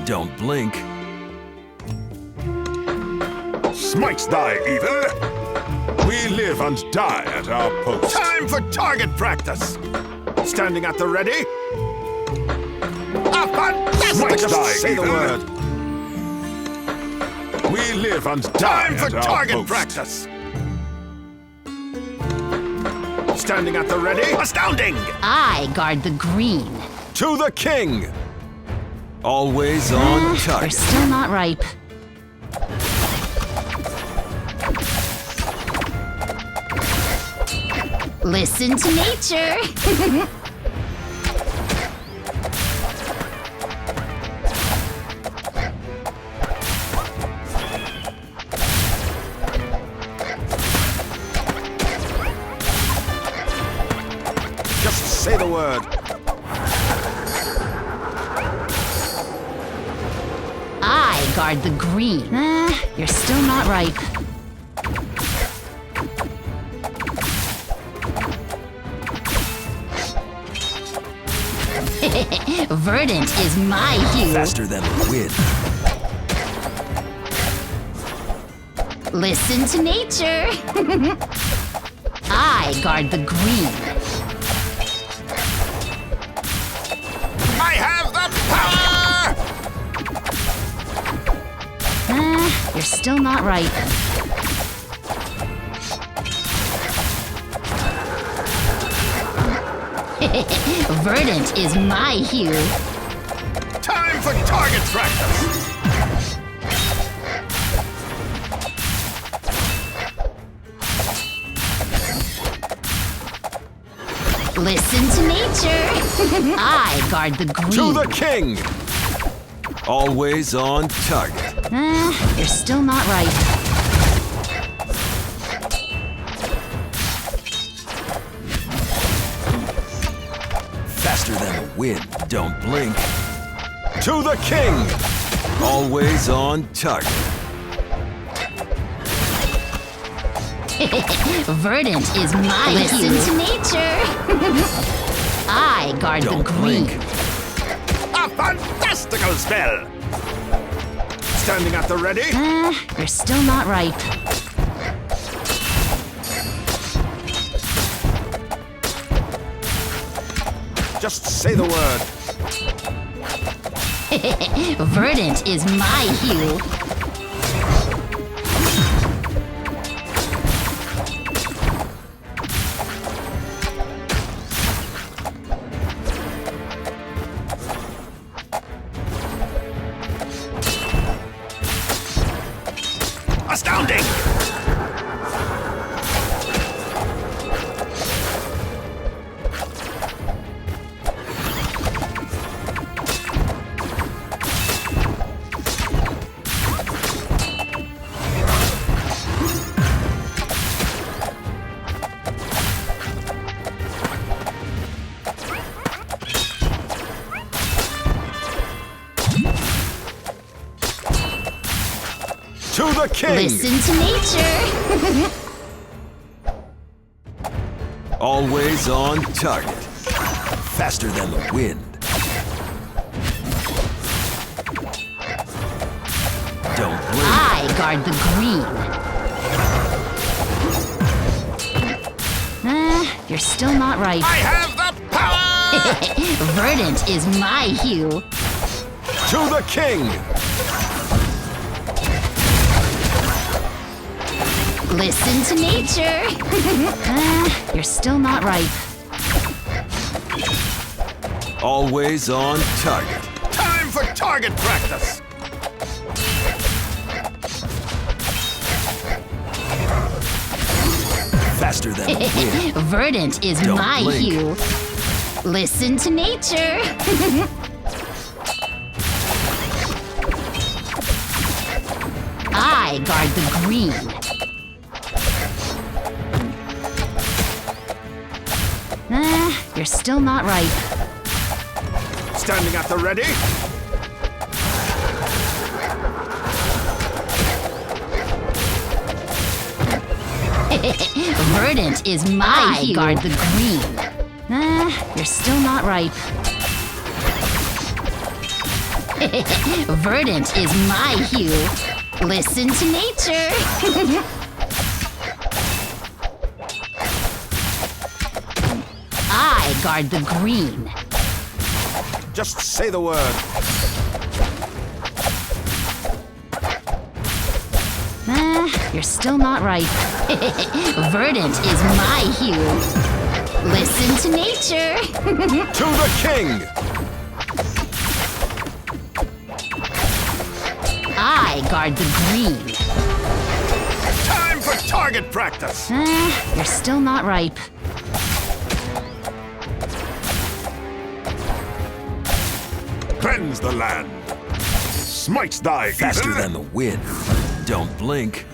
Don't blink. Smite thy evil! We live and die at our post. Time for target practice! Standing at the ready? A fantastic say the word. We live and die time for target post. Practice! Standing at the ready? Astounding! I guard the green. To the king! Always on You're target. still not ripe. Listen to nature. Just say the word. I guard the green. You're still not ripe. Verdant is my hue. Faster than the wind. Listen to nature. I guard the green. I have the power! You're still not ripe. Verdant is my hue. Time for target practice! Listen to nature. I guard the green. To the king! Always on target. You're still not ripe. Faster than the wind. Don't blink. To the king! Always on target. Verdant is my hue. Listen to nature. I guard Don't the green. blink. A fantastical spell! Standing at the ready? You're still not ripe. Just say the word. Verdant is my hue. Astounding! To the king! Listen to nature. Always on target. Faster than the wind. Don't blink. I guard the green. You're still not ripe. I have the power! Verdant is my hue. To the king! Listen to nature. You're still not ripe. Always on target. Time for target practice! Faster than the wind. Verdant is Don't my blink. hue. Listen to nature. I guard the green. You're still not ripe. Standing at the ready? Verdant is my hue. I guard the green. You're still not ripe. Verdant is my hue. Listen to nature. I guard the green. Just say the word. You're still not ripe. Verdant is my hue. Listen to nature. To the king! I guard the green. Time for target practice! You're still not ripe. Cleanse the land. Smite thy Faster evil. than the wind. Don't blink.